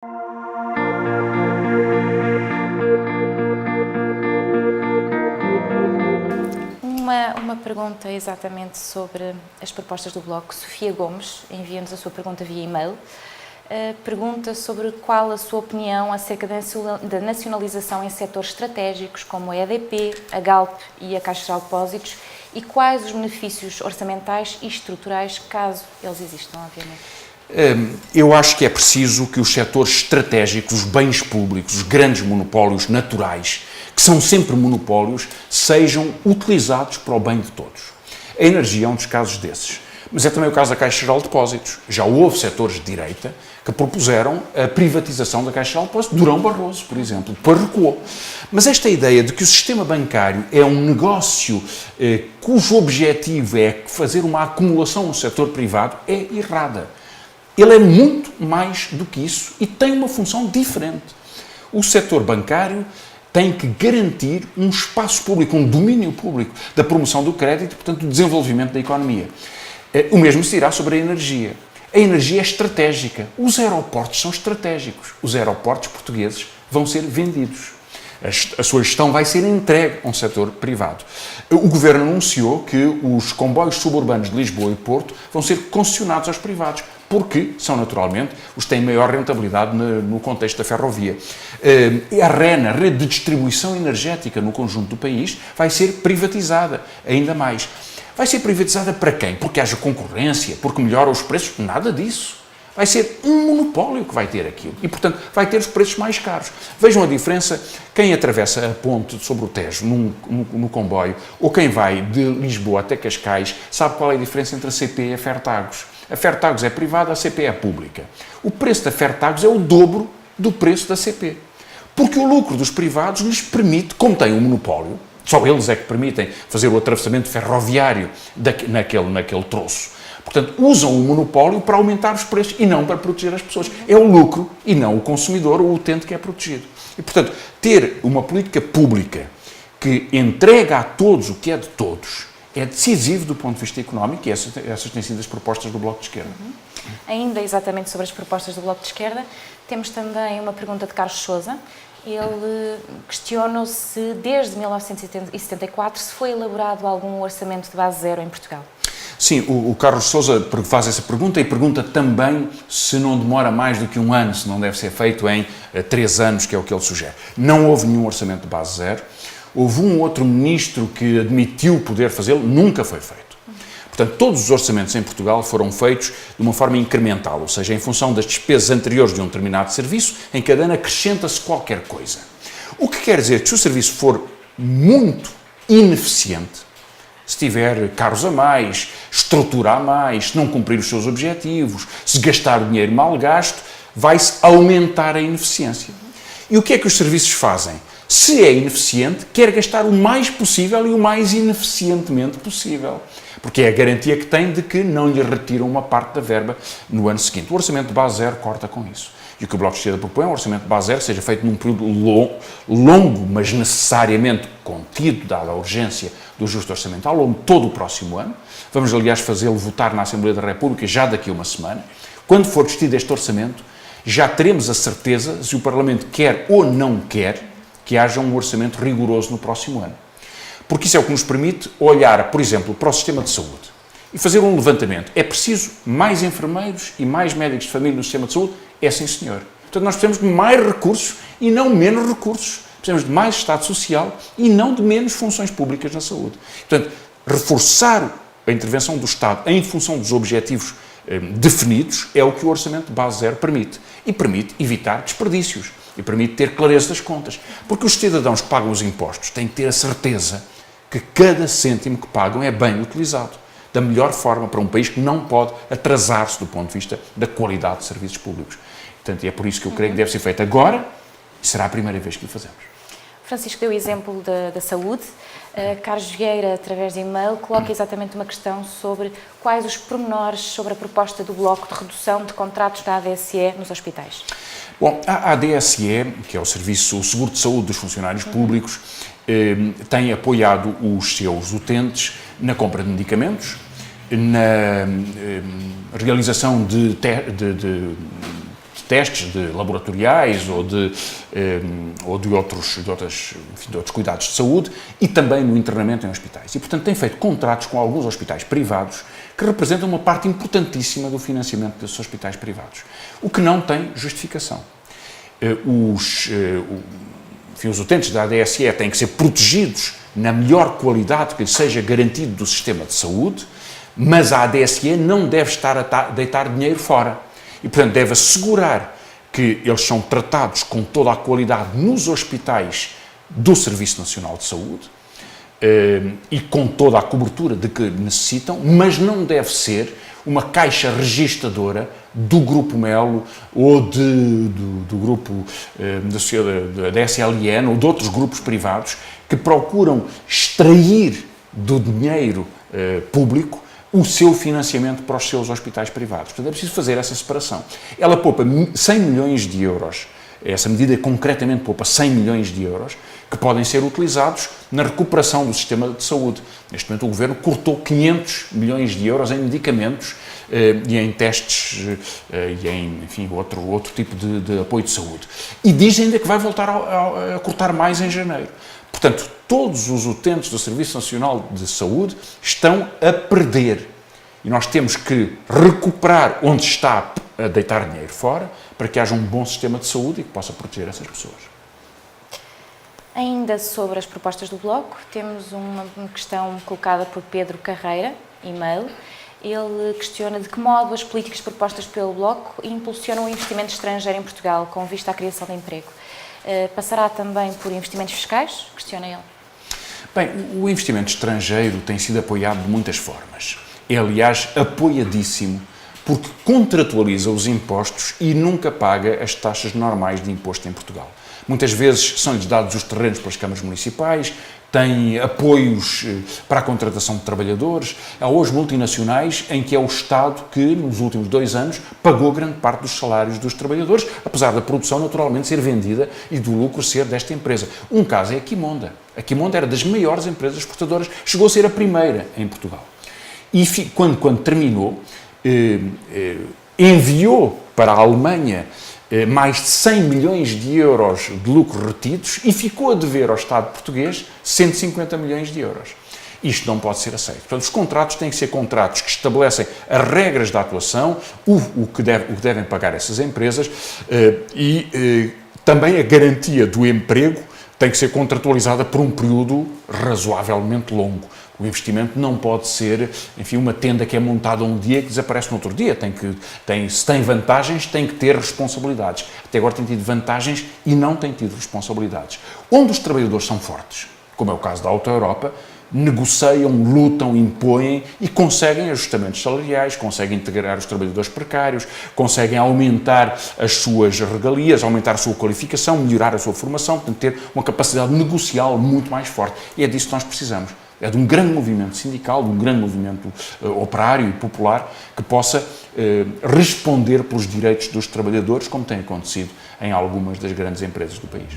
Uma pergunta exatamente sobre as propostas do Bloco. Sofia Gomes envia-nos a sua pergunta via e-mail. Pergunta sobre qual a sua opinião acerca da nacionalização em setores estratégicos como a EDP, a Galp e a Caixa Geral de Depósitos e quais os benefícios orçamentais e estruturais, caso eles existam, obviamente. Eu acho que é preciso que os setores estratégicos, os bens públicos, os grandes monopólios naturais, que são sempre monopólios, sejam utilizados para o bem de todos. A energia é um dos casos desses. Mas é também o caso da Caixa Geral de Depósitos. Já houve setores de direita que propuseram a privatização da Caixa Geral de Depósitos. Durão Barroso, por exemplo, depois recuou. Mas esta ideia de que o sistema bancário é um negócio cujo objetivo é fazer uma acumulação no setor privado é errada. Ele é muito mais do que isso e tem uma função diferente. O setor bancário tem que garantir um espaço público, um domínio público da promoção do crédito e, portanto, do desenvolvimento da economia. O mesmo se dirá sobre a energia. A energia é estratégica. Os aeroportos são estratégicos. Os aeroportos portugueses vão ser vendidos. A sua gestão vai ser entregue a um setor privado. O Governo anunciou que os comboios suburbanos de Lisboa e Porto vão ser concessionados aos privados, porque são naturalmente os que têm maior rentabilidade no contexto da ferrovia. A REN, a rede de distribuição energética no conjunto do país, vai ser privatizada ainda mais. Vai ser privatizada para quem? Porque haja concorrência, porque melhora os preços? Nada disso. Vai ser um monopólio que vai ter aquilo e, portanto, vai ter os preços mais caros. Vejam a diferença, quem atravessa a ponte sobre o Tejo no comboio ou quem vai de Lisboa até Cascais sabe qual é a diferença entre a CP e a Fertagos. A Fertagos é privada, a CP é pública. O preço da Fertagos é o dobro do preço da CP. Porque o lucro dos privados lhes permite, como tem um monopólio, só eles é que permitem fazer o atravessamento ferroviário naquele troço. Portanto, usam o monopólio para aumentar os preços e não para proteger as pessoas. É o lucro e não o consumidor ou o utente que é protegido. E, portanto, ter uma política pública que entrega a todos o que é de todos é decisivo do ponto de vista económico e essas têm sido as propostas do Bloco de Esquerda. Ainda exatamente sobre as propostas do Bloco de Esquerda, temos também uma pergunta de Carlos Sousa. Ele questiona se desde 1974 se foi elaborado algum orçamento de base zero em Portugal. Sim, o Carlos Sousa faz essa pergunta e pergunta também se não demora mais do que um ano, se não deve ser feito em 3 anos, que é o que ele sugere. Não houve nenhum orçamento de base zero. Houve um outro ministro que admitiu poder fazê-lo, nunca foi feito. Portanto, todos os orçamentos em Portugal foram feitos de uma forma incremental, ou seja, em função das despesas anteriores de um determinado serviço, em cada ano acrescenta-se qualquer coisa. O que quer dizer que se o serviço for muito ineficiente, se tiver carros a mais, estrutura a mais, se não cumprir os seus objetivos, se gastar o dinheiro mal gasto, vai-se aumentar a ineficiência. E o que é que os serviços fazem? Se é ineficiente, quer gastar o mais possível e o mais ineficientemente possível. Porque é a garantia que tem de que não lhe retiram uma parte da verba no ano seguinte. O orçamento de base zero corta com isso. E o que o Bloco de Esquerda propõe é um orçamento de base zero seja feito num período longo, mas necessariamente contido, dada a urgência do ajuste orçamental, ao longo de todo o próximo ano. Vamos, aliás, fazê-lo votar na Assembleia da República já daqui a uma semana. Quando for discutido este orçamento, já teremos a certeza se o Parlamento quer ou não quer que haja um orçamento rigoroso no próximo ano. Porque isso é o que nos permite olhar, por exemplo, para o sistema de saúde e fazer um levantamento. É preciso mais enfermeiros e mais médicos de família no sistema de saúde? É sim, senhor. Portanto, nós precisamos de mais recursos e não menos recursos. Precisamos de mais Estado Social e não de menos funções públicas na saúde. Portanto, reforçar a intervenção do Estado em função dos objetivos definidos é o que o orçamento de base zero permite. E permite evitar desperdícios. E permite ter clareza das contas. Porque os cidadãos que pagam os impostos têm que ter a certeza que cada cêntimo que pagam é bem utilizado. Da melhor forma para um país que não pode atrasar-se do ponto de vista da qualidade de serviços públicos. Portanto, é por isso que eu creio que deve ser feito agora e será a primeira vez que o fazemos. Francisco deu o exemplo da saúde. Carlos Vieira, através de e-mail, coloca exatamente uma questão sobre quais os pormenores sobre a proposta do Bloco de redução de contratos da ADSE nos hospitais. Bom, a ADSE, que é o Seguro de Saúde dos Funcionários Públicos, tem apoiado os seus utentes na compra de medicamentos, na realização de testes de laboratoriais ou de outros cuidados de saúde e também no internamento em hospitais. E, portanto, tem feito contratos com alguns hospitais privados que representam uma parte importantíssima do financiamento desses hospitais privados, o que não tem justificação. Os utentes da ADSE têm que ser protegidos na melhor qualidade que lhes seja garantido do sistema de saúde, mas a ADSE não deve estar a deitar dinheiro fora. E, portanto, deve assegurar que eles são tratados com toda a qualidade nos hospitais do Serviço Nacional de Saúde e com toda a cobertura de que necessitam, mas não deve ser uma caixa registradora do Grupo Melo ou do grupo da SLN ou de outros grupos privados que procuram extrair do dinheiro público o seu financiamento para os seus hospitais privados. Portanto, é preciso fazer essa separação. Ela poupa 100 milhões de euros, essa medida concretamente poupa 100 milhões de euros, que podem ser utilizados na recuperação do sistema de saúde. Neste momento o Governo cortou 500 milhões de euros em medicamentos e em testes e em, enfim, outro tipo de apoio de saúde. E diz ainda que vai voltar a cortar mais em janeiro. Portanto, todos os utentes do Serviço Nacional de Saúde estão a perder. E nós temos que recuperar onde está a deitar dinheiro fora para que haja um bom sistema de saúde e que possa proteger essas pessoas. Ainda sobre as propostas do Bloco, temos uma questão colocada por Pedro Carreira, e-mail. Ele questiona de que modo as políticas propostas pelo Bloco impulsionam o investimento estrangeiro em Portugal, com vista à criação de emprego. Passará também por investimentos fiscais? Questiona ele. Bem, o investimento estrangeiro tem sido apoiado de muitas formas. É, aliás, apoiadíssimo, porque contratualiza os impostos e nunca paga as taxas normais de imposto em Portugal. Muitas vezes são-lhes dados os terrenos pelas câmaras municipais, tem apoios para a contratação de trabalhadores. Há hoje multinacionais em que é o Estado que, nos últimos 2 anos, pagou grande parte dos salários dos trabalhadores, apesar da produção naturalmente ser vendida e do lucro ser desta empresa. Um caso é a Quimonda. A Quimonda era das maiores empresas exportadoras, chegou a ser a primeira em Portugal. E quando terminou, enviou para a Alemanha mais de 100 milhões de euros de lucros retidos e ficou a dever ao Estado português 150 milhões de euros. Isto não pode ser aceito. Portanto, os contratos têm que ser contratos que estabelecem as regras da atuação, o que devem pagar essas empresas e também a garantia do emprego tem que ser contratualizada por um período razoavelmente longo. O investimento não pode ser, enfim, uma tenda que é montada um dia e que desaparece no outro dia. Se tem vantagens, tem que ter responsabilidades. Até agora tem tido vantagens e não tem tido responsabilidades. Onde os trabalhadores são fortes, como é o caso da Auto Europa, negociam, lutam, impõem e conseguem ajustamentos salariais, conseguem integrar os trabalhadores precários, conseguem aumentar as suas regalias, aumentar a sua qualificação, melhorar a sua formação, portanto, ter uma capacidade negocial muito mais forte. E é disso que nós precisamos. É de um grande movimento sindical, de um grande movimento operário e popular que possa responder pelos direitos dos trabalhadores, como tem acontecido em algumas das grandes empresas do país.